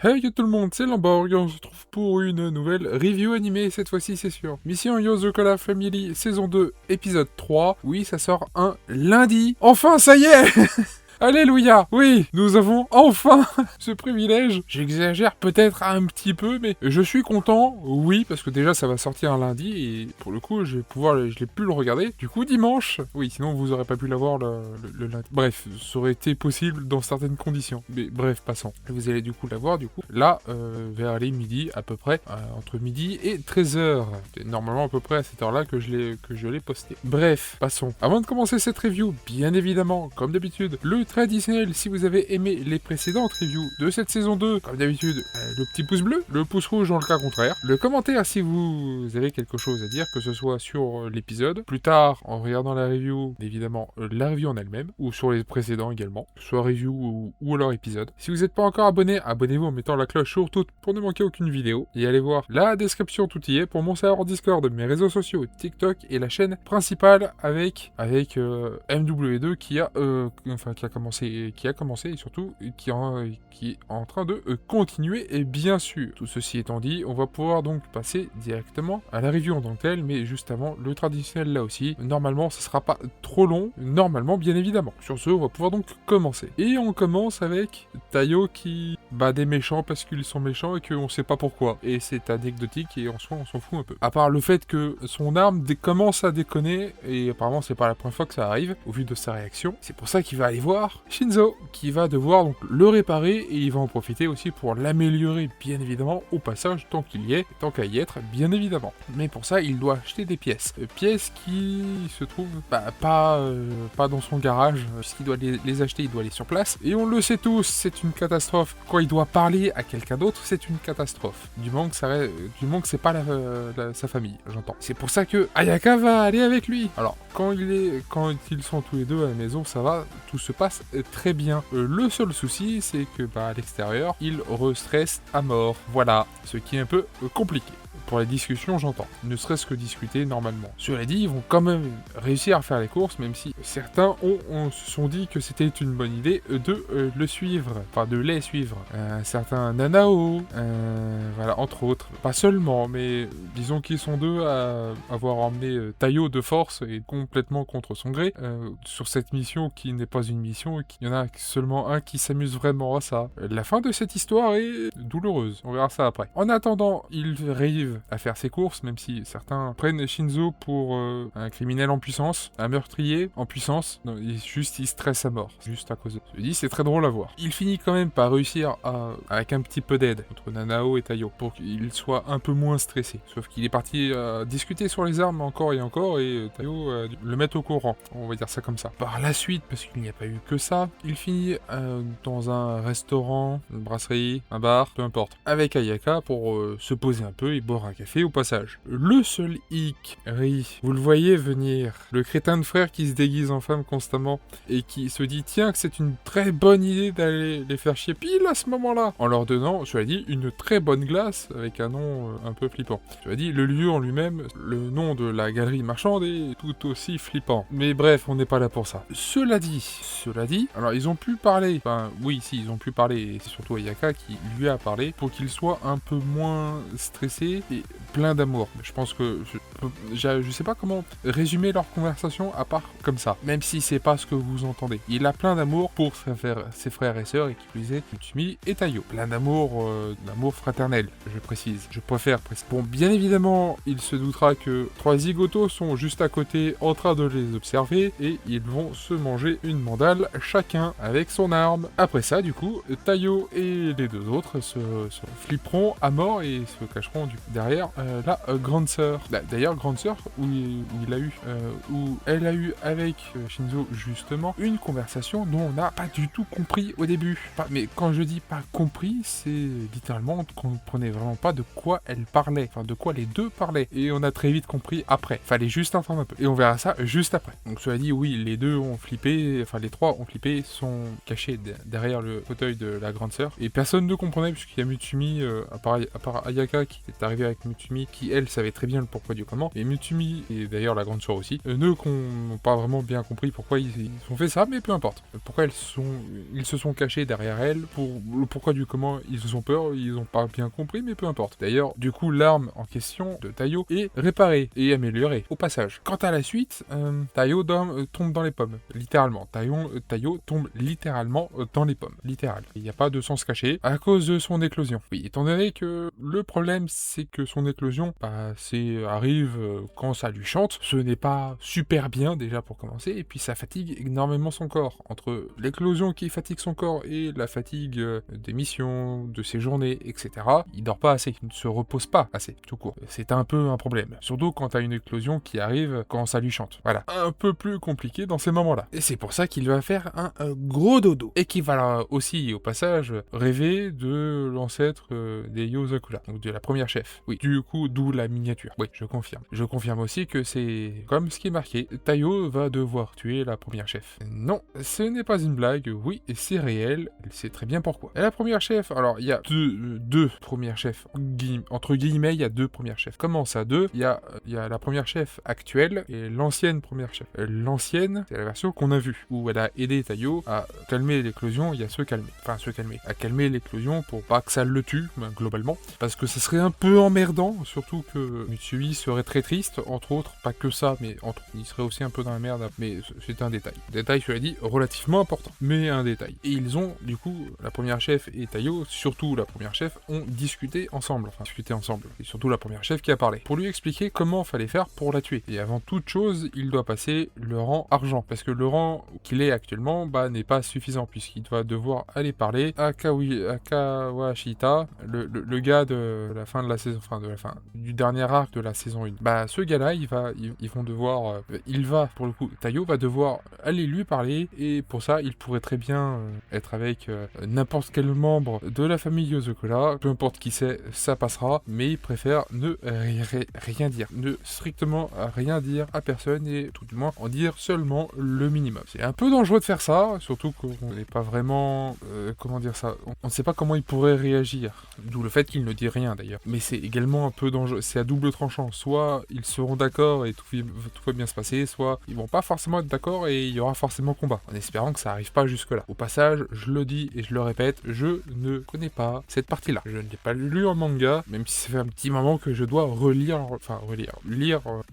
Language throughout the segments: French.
Hey tout le monde, c'est Lamborg et on se retrouve pour une nouvelle review animée, cette fois-ci c'est sûr. Mission Yozokala Family, saison 2, épisode 3. Oui, ça sort un lundi. Enfin, ça y est. Alléluia. Oui, nous avons enfin ce privilège. J'exagère peut-être un petit peu, mais je suis content, oui, parce que déjà ça va sortir un lundi et pour le coup je l'ai pu le regarder. Du coup dimanche, oui, sinon vous aurez pas pu l'avoir le lundi. Bref, ça aurait été possible dans certaines conditions. Mais bref, passons. Vous allez du coup l'avoir, là, vers les midi à peu près, entre midi et 13h. C'est normalement à peu près à cette heure-là que je l'ai posté. Bref, passons. Avant de commencer cette review, bien évidemment, comme d'habitude, le traditionnel, si vous avez aimé les précédentes reviews de cette saison 2, comme d'habitude, le petit pouce bleu, le pouce rouge dans le cas contraire, le commentaire si vous avez quelque chose à dire, que ce soit sur l'épisode, plus tard en regardant la review, évidemment la review en elle-même, ou sur les précédents également, soit review ou alors épisode. Si vous n'êtes pas encore abonné, abonnez-vous en mettant la cloche sur toute pour ne manquer aucune vidéo, et allez voir la description, tout y est, pour mon serveur Discord, mes réseaux sociaux, TikTok et la chaîne principale avec MW2 qui a commencé et surtout qui est en train de continuer, et bien sûr. Tout ceci étant dit, on va pouvoir donc passer directement à la review en tant que telle, mais juste avant, le traditionnel là aussi. Normalement, ça sera pas trop long, normalement bien évidemment. Sur ce, on va pouvoir donc commencer. Et on commence avec Tayo qui bat des méchants parce qu'ils sont méchants et qu'on sait pas pourquoi. Et c'est anecdotique et en soi, on s'en fout un peu. À part le fait que son arme commence à déconner, et apparemment c'est pas la première fois que ça arrive, au vu de sa réaction. C'est pour ça qu'il va aller voir Shinzo, qui va devoir donc le réparer, et il va en profiter aussi pour l'améliorer, bien évidemment, au passage, tant qu'il y est, tant qu'à y être, bien évidemment. Mais pour ça, il doit acheter des pièces. Pièces qui se trouvent pas dans son garage, puisqu'il doit les acheter, il doit aller sur place. Et on le sait tous, c'est une catastrophe. Quand il doit parler à quelqu'un d'autre, c'est une catastrophe. Du moment que c'est pas sa famille, j'entends. C'est pour ça que Ayaka va aller avec lui. Alors, quand ils sont tous les deux à la maison, ça va, tout se passe très bien. Le seul souci, c'est que à l'extérieur, il restresse à mort. Voilà, ce qui est un peu compliqué. Pour les discussions, j'entends. Ne serait-ce que discuter normalement. Cela dit, ils vont quand même réussir à faire les courses, même si certains se sont dit que c'était une bonne idée de le suivre. Enfin, de les suivre. Un certain Nanao, voilà, entre autres. Pas seulement, mais disons qu'ils sont deux à avoir emmené Tayo de force et complètement contre son gré sur cette mission qui n'est pas une mission et qu'il y en a seulement un qui s'amuse vraiment à ça. La fin de cette histoire est douloureuse. On verra ça après. En attendant, ils arrivent à faire ses courses, même si certains prennent Shinzo pour un criminel en puissance, un meurtrier en puissance. Non, il stresse à mort, juste à cause de ça. Je dis, c'est très drôle à voir. Il finit quand même par réussir avec un petit peu d'aide entre Nanao et Tayo, pour qu'il soit un peu moins stressé. Sauf qu'il est parti discuter sur les armes encore et encore, et Tayo le met au courant, on va dire ça comme ça. Par la suite, parce qu'il n'y a pas eu que ça, il finit dans un restaurant, une brasserie, un bar, peu importe, avec Ayaka pour se poser un peu et boire un café au passage. Le seul hic, vous le voyez venir, le crétin de frère qui se déguise en femme constamment et qui se dit tiens que c'est une très bonne idée d'aller les faire chier pile à ce moment-là, en leur donnant, je l'ai dit, une très bonne glace avec un nom un peu flippant. Je l'ai dit, le lieu en lui-même, le nom de la galerie marchande est tout aussi flippant. Mais bref, on n'est pas là pour ça. Cela dit, alors ils ont pu parler, enfin oui, si ils ont pu parler, et c'est surtout Ayaka qui lui a parlé pour qu'il soit un peu moins stressé et plein d'amour. Je pense que je sais pas comment résumer leur conversation à part comme ça, même si c'est pas ce que vous entendez. Il a plein d'amour pour ses frères et sœurs, et qui plus est Utsumi et Tayo. Plein d'amour fraternel, je précise. Je préfère préciser. Bon, bien évidemment, il se doutera que trois zigotos sont juste à côté en train de les observer, et ils vont se manger une mandale chacun avec son arme. Après ça, du coup, Tayo et les deux autres se flipperont à mort et se cacheront derrière la grande sœur. D'ailleurs, grande sœur où elle a eu avec Shinzo justement une conversation dont on n'a pas du tout compris au début. Mais quand je dis pas compris, c'est littéralement qu'on ne comprenait vraiment pas de quoi elle parlait, enfin de quoi les deux parlaient. Et on a très vite compris après. Fallait juste informer un peu. Et on verra ça juste après. Donc cela dit, oui, les deux ont flippé, enfin les trois ont flippé, sont cachés derrière le fauteuil de la grande sœur. Et personne ne comprenait puisqu'il y a Mutsumi, à part Ayaka qui est arrivé avec Mitsumi, qui elle savait très bien le pourquoi du comment, et Mitsumi, et d'ailleurs la grande sœur aussi, n'ont pas vraiment bien compris pourquoi ils ont fait ça, mais peu importe. Pourquoi ils se sont cachés derrière elle, pour le pourquoi du comment ils se sont peur, ils ont pas bien compris, mais peu importe. D'ailleurs, du coup, l'arme en question de Taiyo est réparée et améliorée, au passage. Quant à la suite, Taiyo tombe dans les pommes, littéralement. Taiyo tombe littéralement dans les pommes, littéral. Il n'y a pas de sens caché, à cause de son éclosion. Oui, étant donné que le problème, c'est que son éclosion, arrive quand ça lui chante, ce n'est pas super bien, déjà pour commencer, et puis ça fatigue énormément son corps. Entre l'éclosion qui fatigue son corps et la fatigue des missions, de ses journées, etc., il dort pas assez, il ne se repose pas assez, tout court. C'est un peu un problème. Surtout quand t'as une éclosion qui arrive quand ça lui chante. Voilà. Un peu plus compliqué dans ces moments-là. Et c'est pour ça qu'il va faire un gros dodo. Et qu'il va aussi, au passage, rêver de l'ancêtre des Yozakura, donc de la première chef. Oui, du coup, d'où la miniature. Oui, je confirme. Je confirme aussi que c'est comme ce qui est marqué. Taiyo va devoir tuer la première chef. Non, ce n'est pas une blague, oui, c'est réel, elle sait très bien pourquoi. Et la première chef, alors il y a deux premières chefs, entre guillemets, il y a deux premières chefs. Comment ça, deux? Il y a la première chef actuelle et l'ancienne première chef. L'ancienne, c'est la version qu'on a vue, où elle a aidé Taiyo à calmer l'éclosion et à se calmer. Enfin, se calmer. À calmer l'éclosion pour pas que ça le tue, globalement. Parce que ça serait un peu emmerdant, surtout que Mitsui serait très triste, entre autres, pas que ça, mais il serait aussi un peu dans la merde, mais c'est un détail. Détail, je l'ai dit, relativement important, mais un détail. Et ils ont, du coup, la première chef et Taiyo, surtout la première chef, ont discuté ensemble. Et surtout la première chef qui a parlé. Pour lui expliquer comment fallait faire pour la tuer. Et avant toute chose, il doit passer le rang argent. Parce que le rang qu'il est actuellement, n'est pas suffisant, puisqu'il va devoir aller parler à Kawashita, le gars de la fin de la saison, du dernier arc de la saison 1. Ce gars-là, pour le coup, Taiyo va devoir aller lui parler, et pour ça, il pourrait très bien être avec n'importe quel membre de la famille Yozakura, peu importe qui c'est, ça passera, mais il préfère ne rien dire, strictement rien dire à personne, et tout du moins en dire seulement le minimum. C'est un peu dangereux de faire ça, surtout qu'on n'est pas vraiment, on ne sait pas comment il pourrait réagir, d'où le fait qu'il ne dit rien d'ailleurs. Mais c'est également un peu dangereux, c'est à double tranchant, soit ils seront d'accord et tout va bien se passer, soit ils vont pas forcément être d'accord et il y aura forcément combat, en espérant que ça arrive pas jusque là. Au passage, je le dis et je le répète, je ne connais pas cette partie-là. Je ne l'ai pas lu en manga, même si ça fait un petit moment que je dois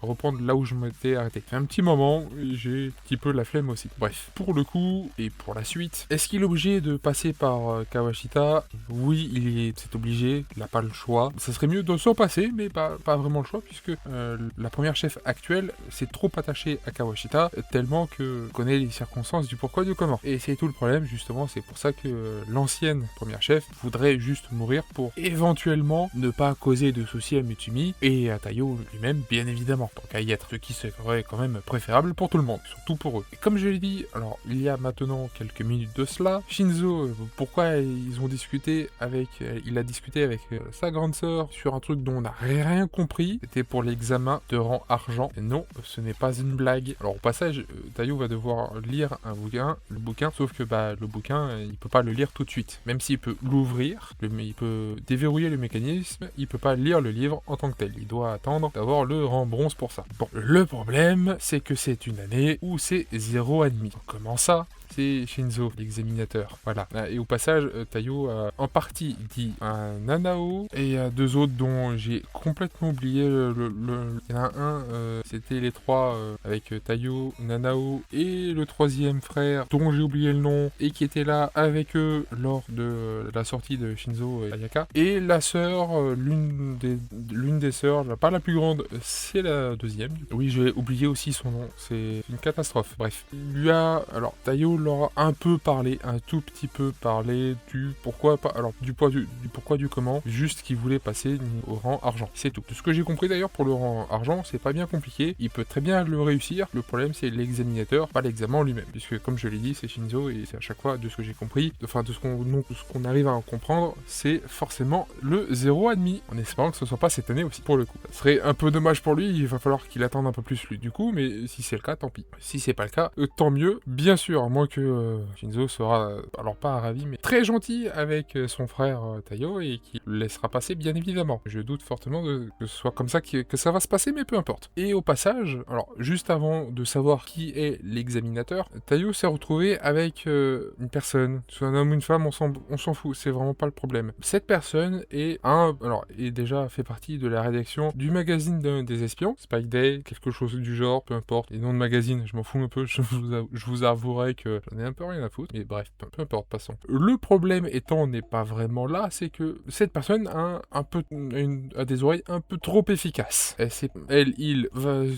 reprendre là où je m'étais arrêté. Ça fait un petit moment, j'ai un petit peu la flemme aussi. Bref, pour le coup, et pour la suite, est-ce qu'il est obligé de passer par Kawashita? Oui, c'est obligé, il n'a pas le choix. Ça serait mieux de s'en passer, mais pas vraiment le choix, puisque la première chef actuelle s'est trop attachée à Kawashita, tellement que connaît les circonstances du pourquoi du comment. Et c'est tout le problème, justement, c'est pour ça que l'ancienne première chef voudrait juste mourir pour éventuellement ne pas causer de soucis à Mitsumi et à Taiyo lui-même, bien évidemment, tant qu'à y être, ce qui serait quand même préférable pour tout le monde, surtout pour eux. Et comme je l'ai dit, alors il y a maintenant quelques minutes de cela, Shinzo, pourquoi il a discuté avec sa grande sœur sur un truc dont on n'a rien compris, c'était pour l'examen de rang argent. Et non, ce n'est pas une blague. Alors au passage, Taiyo va devoir lire le bouquin, sauf que le bouquin, il peut pas le lire tout de suite. Même s'il peut l'ouvrir, il peut déverrouiller le mécanisme, il peut pas lire le livre en tant que tel. Il doit attendre d'avoir le rang bronze pour ça. Bon, le problème, c'est que c'est une année où c'est 0,5. Comment ça? C'est Shinzo, l'examinateur. Voilà. Et au passage, Taiyo a en partie dit un Nanao et deux autres dont j'ai complètement oublié il y en a un, c'était les trois avec Taiyo, Nanao et le troisième frère dont j'ai oublié le nom et qui était là avec eux lors de la sortie de Shinzo et Ayaka. Et la sœur, l'une des sœurs, pas la plus grande, c'est la deuxième. Oui, j'ai oublié aussi son nom. C'est une catastrophe. Bref. Taiyo leur a un tout petit peu parlé du pourquoi pas, alors du pourquoi du comment, juste qu'il voulait passer au rang argent. C'est tout. De ce que j'ai compris d'ailleurs pour le rang argent, c'est pas bien compliqué, il peut très bien le réussir, le problème c'est l'examinateur, pas l'examen lui-même, puisque comme je l'ai dit, c'est Shinzo et c'est à chaque fois, de ce que j'ai compris, de ce qu'on arrive à en comprendre, c'est forcément le 0,5, en espérant que ce soit pas cette année aussi, pour le coup. Ça serait un peu dommage pour lui, il va falloir qu'il attende un peu plus lui, du coup, mais si c'est le cas, tant pis. Si c'est pas le cas, tant mieux, bien sûr, à moins que Shinzo sera, alors pas ravi, mais très gentil avec son frère Taiyo et qui le laissera passer, bien évidemment. Je doute doute fortement que ce soit comme ça que ça va se passer, mais peu importe. Et au passage, alors juste avant de savoir qui est l'examinateur, Tayo s'est retrouvé avec une personne, soit un homme ou une femme, on s'en fout, c'est vraiment pas le problème. Cette personne est déjà fait partie de la rédaction du magazine des espions, Spike Day, quelque chose du genre, peu importe. Les noms de magazine, je m'en fous un peu, je vous avouerai que j'en ai un peu rien à foutre, mais bref, peu importe, passons. Le problème étant n'est pas vraiment là, c'est que cette personne a des oreilles un peu trop efficaces. Il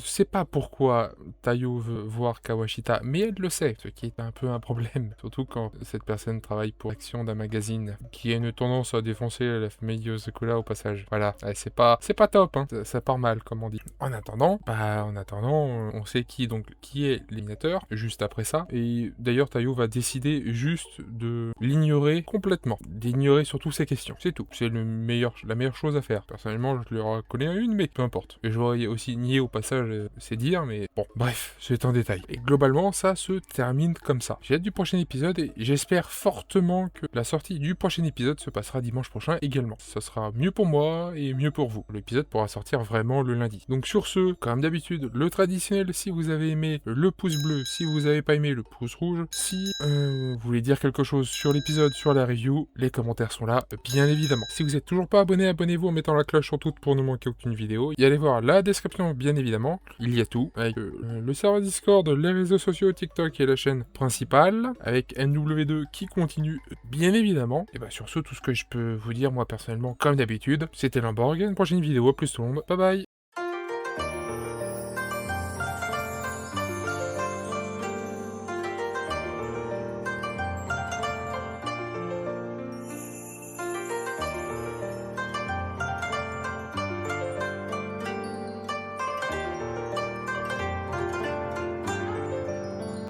sait pas pourquoi Tayo veut voir Kawashita, mais elle le sait, ce qui est un peu un problème, surtout quand cette personne travaille pour l'action d'un magazine qui a une tendance à défoncer la famille Yosakura au passage. Voilà, c'est pas top, hein. Ça part mal, comme on dit. En attendant, on sait qui est l'éliminateur, juste après ça, et d'ailleurs Tayo va décider juste de l'ignorer complètement, d'ignorer surtout ses questions, c'est tout. C'est la meilleure chose à faire. Personnellement, je leur connais une, mais peu importe. Et je vais aussi nier au passage, c'est dire, mais bon, bref, c'est un détail. Et globalement, ça se termine comme ça. J'ai hâte du prochain épisode et j'espère fortement que la sortie du prochain épisode se passera dimanche prochain également. Ça sera mieux pour moi et mieux pour vous. L'épisode pourra sortir vraiment le lundi. Donc sur ce, comme d'habitude, le traditionnel, si vous avez aimé, le pouce bleu, si vous avez pas aimé, le pouce rouge. Si vous voulez dire quelque chose sur l'épisode, sur la review, les commentaires sont là, bien évidemment. Si vous êtes toujours pas abonné, abonnez-vous en mettant la cloche sur toute pour ne manquer aucune vidéo. Et allez voir la description, bien évidemment. Il y a tout, avec le serveur Discord, les réseaux sociaux, TikTok et la chaîne principale, avec NW2 qui continue, bien évidemment. Et bah sur ce, tout ce que je peux vous dire, moi personnellement, comme d'habitude, c'était Limborg. Une prochaine vidéo, plus tout le monde. Bye bye.